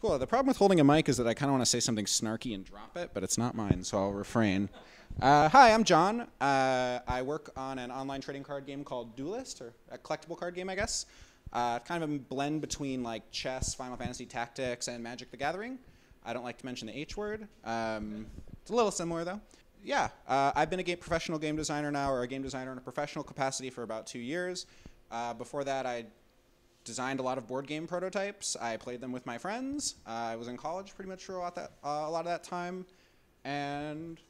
Cool. The problem with holding a mic is that I kind of want to say something snarky and drop it, but it's not mine, so I'll refrain. Hi, I'm John. I work on an online trading card game called Duelyst, or a collectible card game, I guess. Kind of a blend between like chess, Final Fantasy Tactics, and Magic the Gathering. I don't like to mention the H word. It's a little similar, though. Yeah, I've been a professional game designer now, or a game designer in a professional capacity for about 2 years. Before that, I designed a lot of board game prototypes. I played them with my friends. I was in college pretty much for a lot of that time. And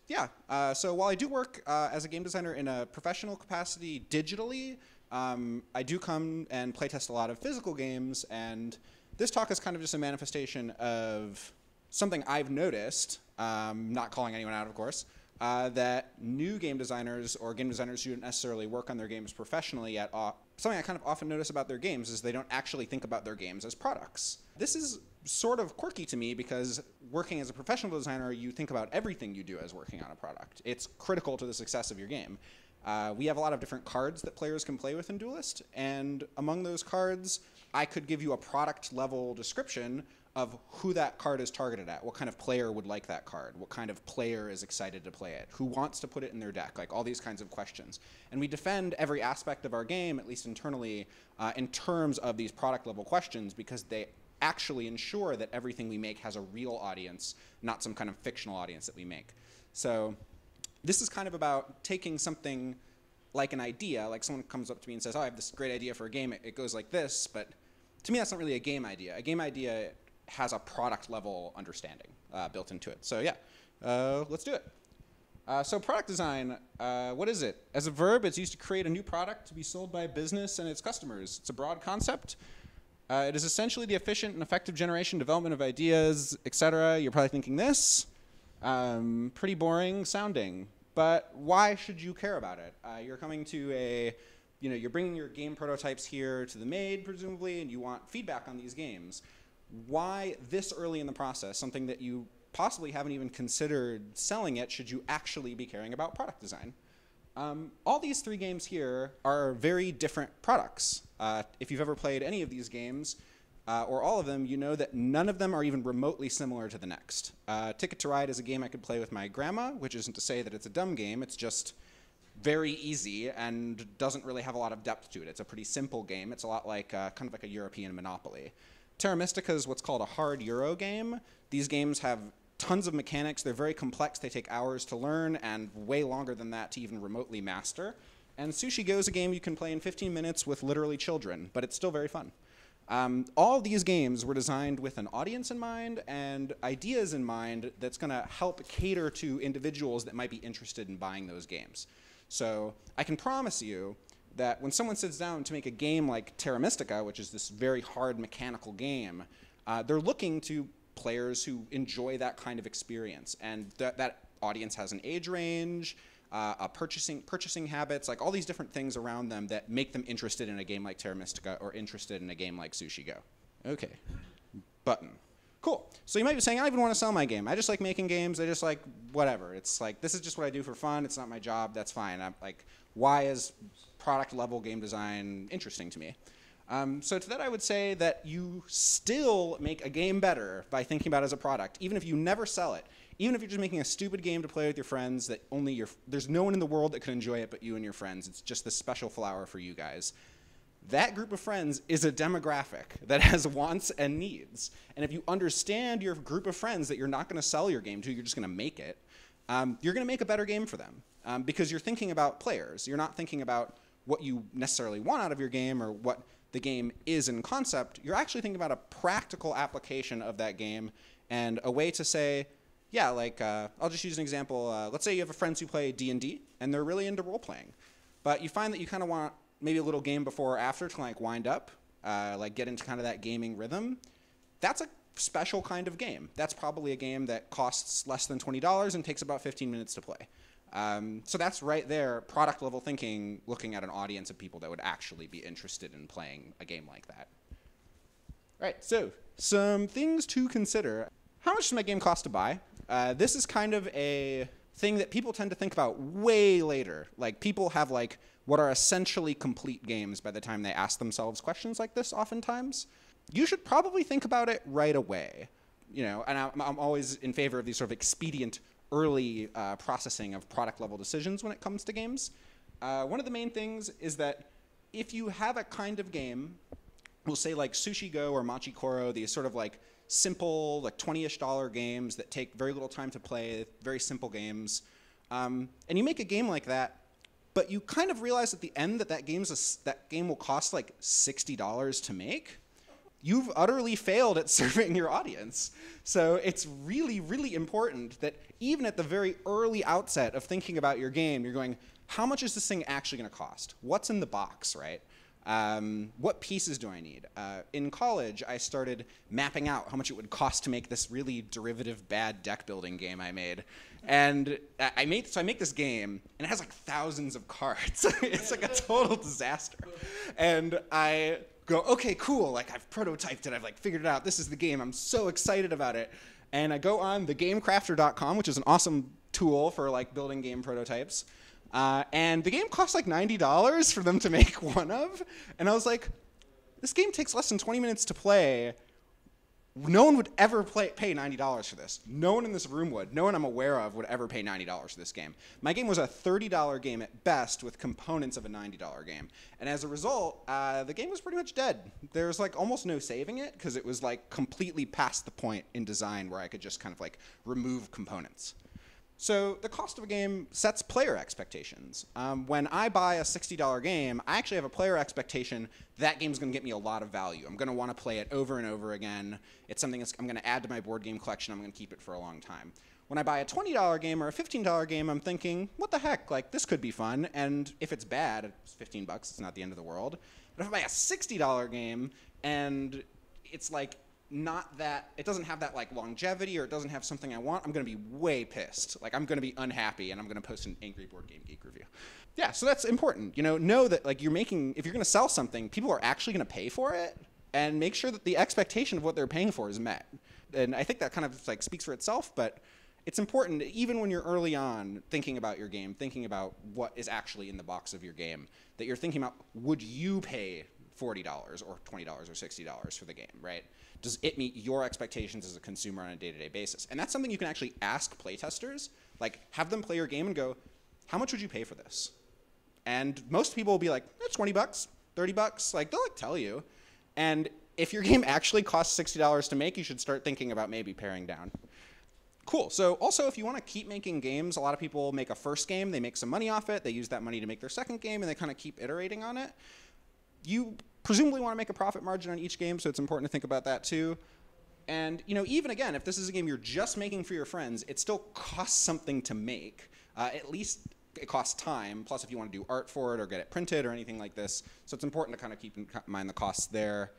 yeah, so while I do work as a game designer in a professional capacity digitally, I do come and playtest a lot of physical games. And this talk is kind of just a manifestation of something I've noticed, not calling anyone out, of course, that new game designers or game designers who don't necessarily work on their games professionally yet, something I kind of often notice about their games is they don't actually think about their games as products. This is sort of quirky to me because working as a professional designer, you think about everything you do as working on a product. It's critical to the success of your game. We have a lot of different cards that players can play with in Duelyst, and among those cards, I could give you a product level description of who that card is targeted at, what kind of player would like that card, what kind of player is excited to play it, who wants to put it in their deck, like all these kinds of questions. And we defend every aspect of our game, at least internally, in terms of these product level questions because they actually ensure that everything we make has a real audience, not some kind of fictional audience that we make. So this is kind of about taking something like an idea, like someone comes up to me and says, oh, I have this great idea for a game, it goes like this, but to me that's not really a game idea. A game idea has a product level understanding built into it. So yeah, let's do it. So product design, what is it? As a verb, it's used to create a new product to be sold by a business and its customers. It's a broad concept. It is essentially the efficient and effective generation, development of ideas, etc. You're probably thinking this. Pretty boring sounding. But why should you care about it? You're coming to you're bringing your game prototypes here to the maid, presumably, and you want feedback on these games. Why this early in the process, something that you possibly haven't even considered selling yet, should you actually be caring about product design? All these 3 games here are very different products. If you've ever played any of these games, or all of them, you know that none of them are even remotely similar to the next. Ticket to Ride is a game I could play with my grandma, which isn't to say that it's a dumb game, it's just very easy and doesn't really have a lot of depth to it. It's a pretty simple game. It's a lot like, kind of like a European Monopoly. Terra Mystica is what's called a hard Euro game. These games have tons of mechanics. They're very complex. They take hours to learn and way longer than that to even remotely master. And Sushi Go is a game you can play in 15 minutes with literally children, but it's still very fun. All these games were designed with an audience in mind and ideas in mind that's going to help cater to individuals that might be interested in buying those games. So I can promise you that when someone sits down to make a game like Terra Mystica, which is this very hard mechanical game, they're looking to players who enjoy that kind of experience. And that audience has an age range, purchasing habits, like all these different things around them that make them interested in a game like Terra Mystica or interested in a game like Sushi Go. Okay, button. Cool. So you might be saying, I don't even want to sell my game. I just like making games. I just like whatever. It's like, this is just what I do for fun. It's not my job. That's fine. I'm like, why is product level game design interesting to me? So to that I would say that you still make a game better by thinking about it as a product, even if you never sell it. Even if you're just making a stupid game to play with your friends that there's no one in the world that could enjoy it but you and your friends. It's just this special flower for you guys. That group of friends is a demographic that has wants and needs. And if you understand your group of friends that you're not going to sell your game to, you're just going to make it, you're going to make a better game for them because you're thinking about players. You're not thinking about what you necessarily want out of your game or what the game is in concept. You're actually thinking about a practical application of that game and a way to say, yeah, like I'll just use an example. Let's say you have friends who play D&D and they're really into role-playing. But you find that you kind of want maybe a little game before or after to like wind up, like get into kind of that gaming rhythm. That's a special kind of game. That's probably a game that costs less than $20 and takes about 15 minutes to play. So that's right there, product level thinking, looking at an audience of people that would actually be interested in playing a game like that. All right, so some things to consider. How much does my game cost to buy? This is kind of a thing that people tend to think about way later. Like people have like what are essentially complete games by the time they ask themselves questions like this oftentimes. you should probably think about it right away. And I'm always in favor of these sort of expedient early processing of product level decisions when it comes to games. One of the main things is that if you have a kind of game, we'll say like Sushi Go or Machi Koro, these sort of like simple, like $20-ish games that take very little time to play, very simple games, and you make a game like that, but you kind of realize at the end that that game will cost like $60 to make, you've utterly failed at serving your audience. So it's really, really important that even at the very early outset of thinking about your game, you're going, how much is this thing actually going to cost? What's in the box, right? What pieces do I need? In college, I started mapping out how much it would cost to make this really derivative bad deck building game I made. And I make this game, and it has like thousands of cards. It's like a total disaster. And I go, okay, cool, like I've prototyped it, I've like figured it out, this is the game, I'm so excited about it. And I go on thegamecrafter.com, which is an awesome tool for like building game prototypes. And the game costs like $90 for them to make one of. And I was like, this game takes less than 20 minutes to play. No one would ever pay $90 for this. No one in this room would. No one I'm aware of would ever pay $90 for this game. My game was a $30 game at best with components of a $90 game. And as a result, the game was pretty much dead. There's like almost no saving it because it was like completely past the point in design where I could just kind of like remove components. So the cost of a game sets player expectations. When I buy a $60 game, I actually have a player expectation that game's going to get me a lot of value. I'm going to want to play it over and over again. It's something I'm going to add to my board game collection. I'm going to keep it for a long time. When I buy a $20 game or a $15 game, I'm thinking, what the heck? Like, this could be fun. And if it's bad, it's $15. It's not the end of the world. But if I buy a $60 game and it's like not that, it doesn't have that like longevity or it doesn't have something I want, I'm going to be way pissed. Like I'm going to be unhappy and I'm going to post an angry Board Game Geek review. Yeah, so that's important. Know that like if you're going to sell something, people are actually going to pay for it, and make sure that the expectation of what they're paying for is met. And I think that kind of like speaks for itself, but it's important even when you're early on thinking about your game, thinking about what is actually in the box of your game, that you're thinking about, would you pay $40 or $20 or $60 for the game, right? Does it meet your expectations as a consumer on a day-to-day basis? And that's something you can actually ask playtesters. Like, have them play your game and go, how much would you pay for this? And most people will be like, $20, $30. Like, they'll like tell you. And if your game actually costs $60 to make, you should start thinking about maybe paring down. Cool. So also, if you want to keep making games, a lot of people make a first game, they make some money off it, they use that money to make their second game, and they kind of keep iterating on it. You presumably want to make a profit margin on each game, so it's important to think about that too. And even again, if this is a game you're just making for your friends, it still costs something to make. At least it costs time, plus if you want to do art for it or get it printed or anything like this. So it's important to kind of keep in mind the costs there.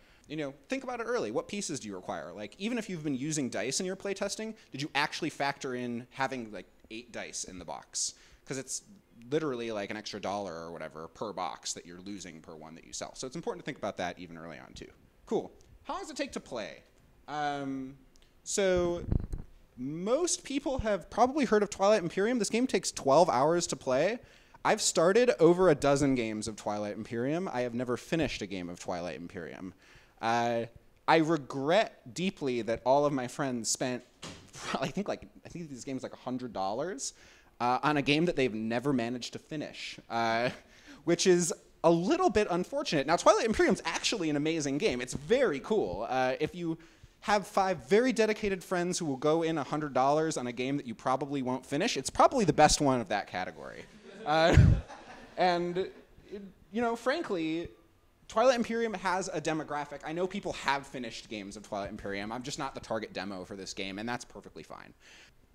Think about it early. What pieces do you require? Like, even if you've been using dice in your playtesting, did you actually factor in having like 8 dice in the box? Because it's literally like an extra $1 or whatever per box that you're losing per one that you sell. So it's important to think about that even early on too. Cool. How long does it take to play? So most people have probably heard of Twilight Imperium. This game takes 12 hours to play. I've started over a dozen games of Twilight Imperium. I have never finished a game of Twilight Imperium. I regret deeply that all of my friends spent, I think this game is like $100 on a game that they've never managed to finish, which is a little bit unfortunate. Now, Twilight Imperium is actually an amazing game. It's very cool. If you have 5 very dedicated friends who will go in $100 on a game that you probably won't finish, it's probably the best one of that category. And frankly, Twilight Imperium has a demographic. I know people have finished games of Twilight Imperium. I'm just not the target demo for this game, and that's perfectly fine.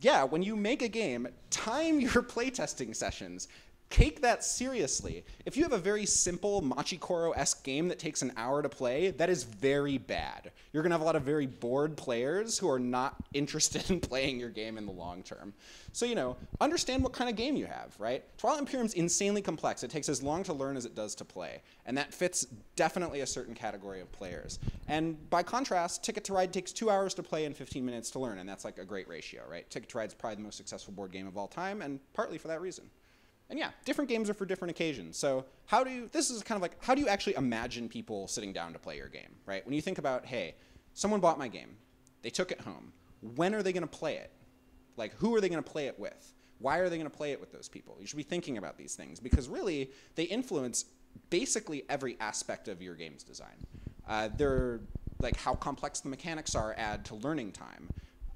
Yeah, when you make a game, time your playtesting sessions. Take that seriously. If you have a very simple Machi Koro-esque game that takes an hour to play, that is very bad. You're going to have a lot of very bored players who are not interested in playing your game in the long term. So, understand what kind of game you have, right? Twilight Imperium is insanely complex. It takes as long to learn as it does to play. And that fits definitely a certain category of players. And by contrast, Ticket to Ride takes 2 hours to play and 15 minutes to learn. And that's like a great ratio, right? Ticket to Ride is probably the most successful board game of all time, and partly for that reason. And yeah, different games are for different occasions. So this is kind of like, how do you actually imagine people sitting down to play your game, right? When you think about, hey, someone bought my game, they took it home. When are they going to play it? Like, who are they going to play it with? Why are they going to play it with those people? You should be thinking about these things because really they influence basically every aspect of your game's design. They're like how complex the mechanics are add to learning time.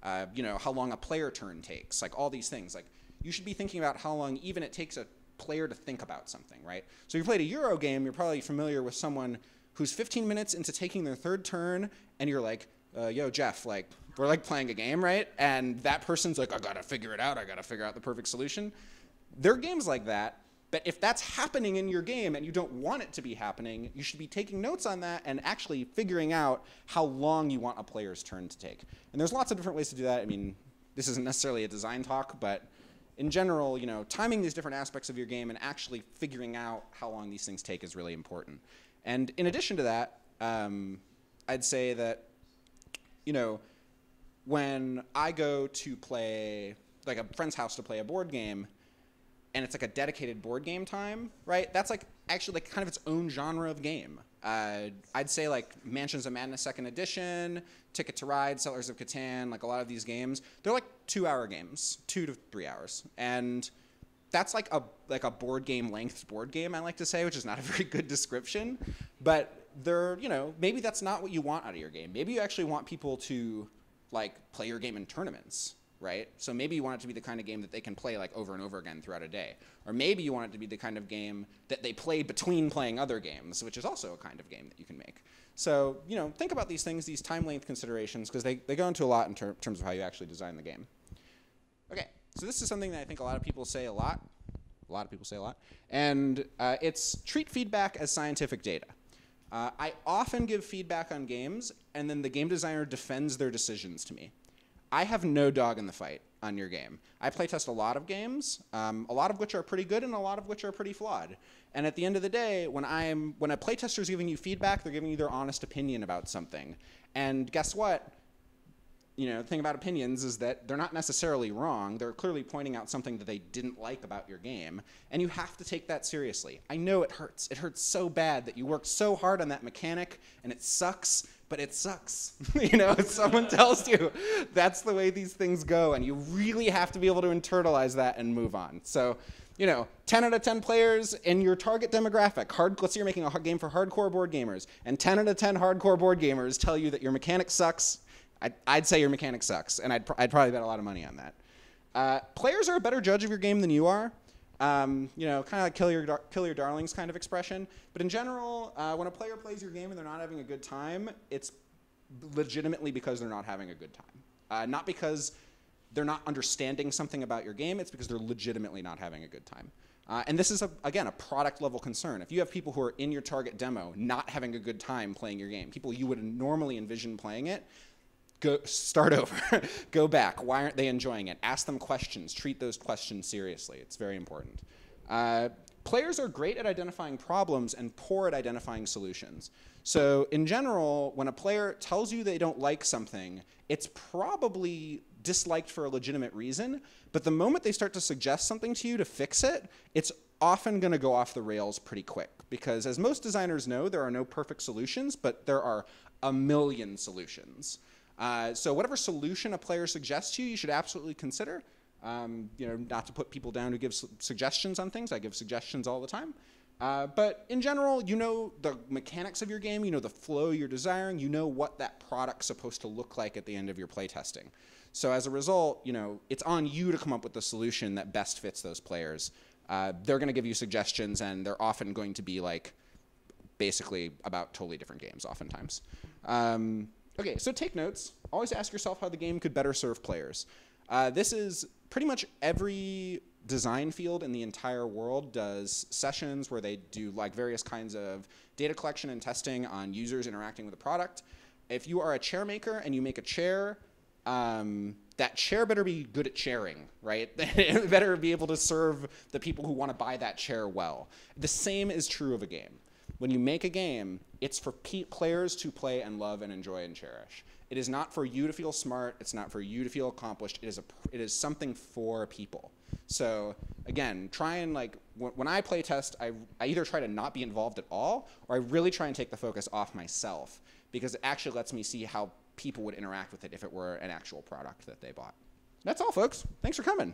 How long a player turn takes, like all these things. Like, you should be thinking about how long even it takes a player to think about something, right? So if you played a Euro game, you're probably familiar with someone who's 15 minutes into taking their third turn, and you're like, yo, Jeff, like, we're like playing a game, right? And that person's like, I gotta figure it out. I gotta figure out the perfect solution. There are games like that, but if that's happening in your game and you don't want it to be happening, you should be taking notes on that and actually figuring out how long you want a player's turn to take. And there's lots of different ways to do that. I mean, this isn't necessarily a design talk, but in general, timing these different aspects of your game and actually figuring out how long these things take is really important. And in addition to that, I'd say that, when I go to play, like a friend's house to play a board game, and it's like a dedicated board game time, right? That's like actually like kind of its own genre of game. I'd say like Mansions of Madness 2nd Edition, Ticket to Ride, Settlers of Catan, like a lot of these games, they're like 2-hour games, 2 to 3 hours. And that's like a board game length board game, I like to say, which is not a very good description. But they're, maybe that's not what you want out of your game. Maybe you actually want people to like play your game in tournaments, right? So maybe you want it to be the kind of game that they can play like over and over again throughout a day. Or maybe you want it to be the kind of game that they play between playing other games, which is also a kind of game that you can make. So, think about these things, these time length considerations, because they go into a lot in terms of how you actually design the game. Okay, so this is something that I think a lot of people say a lot. A lot of people say a lot. And it's treat feedback as scientific data. I often give feedback on games, and then the game designer defends their decisions to me. I have no dog in the fight on your game. I playtest a lot of games, a lot of which are pretty good and a lot of which are pretty flawed. And at the end of the day, when a playtester is giving you feedback, they're giving you their honest opinion about something. And guess what? The thing about opinions is that they're not necessarily wrong. They're clearly pointing out something that they didn't like about your game, and you have to take that seriously. I know it hurts. It hurts so bad that you worked so hard on that mechanic, and it sucks, but it sucks. If someone tells you that's the way these things go, and you really have to be able to internalize that and move on. So, 10 out of 10 players in your target demographic, let's say you're making a game for hardcore board gamers, and 10 out of 10 hardcore board gamers tell you that your mechanic sucks, I'd say your mechanic sucks, and I'd probably bet a lot of money on that. Players are a better judge of your game than you are. Kind of like kill your darlings kind of expression. But in general, when a player plays your game and they're not having a good time, it's legitimately because they're not having a good time. Not because they're not understanding something about your game, it's because they're legitimately not having a good time. And this is, again, a product level concern. If you have people who are in your target demo not having a good time playing your game, people you would normally envision playing it, start over. Go back. Why aren't they enjoying it? Ask them questions. Treat those questions seriously. It's very important. Players are great at identifying problems and poor at identifying solutions. So in general, when a player tells you they don't like something, it's probably disliked for a legitimate reason. But the moment they start to suggest something to you to fix it, it's often going to go off the rails pretty quick. Because as most designers know, there are no perfect solutions, but there are a million solutions. So whatever solution a player suggests to you, you should absolutely consider. Not to put people down who give suggestions on things. I give suggestions all the time. But in general, you know the mechanics of your game, you know the flow you're desiring, you know what that product's supposed to look like at the end of your playtesting. So as a result, it's on you to come up with the solution that best fits those players. They're going to give you suggestions, and they're often going to be like basically about totally different games oftentimes. Okay, so take notes. Always ask yourself how the game could better serve players. This is pretty much every design field in the entire world does sessions where they do like various kinds of data collection and testing on users interacting with a product. If you are a chair maker and you make a chair, that chair better be good at chairing, right? It better be able to serve the people who want to buy that chair well. The same is true of a game. when you make a game, it's for players to play and love and enjoy and cherish. It is not for you to feel smart. It's not for you to feel accomplished. It is something for people. So again, try and when I play test, I either try to not be involved at all, or I really try and take the focus off myself, because it actually lets me see how people would interact with it if it were an actual product that they bought. That's all, folks. Thanks for coming.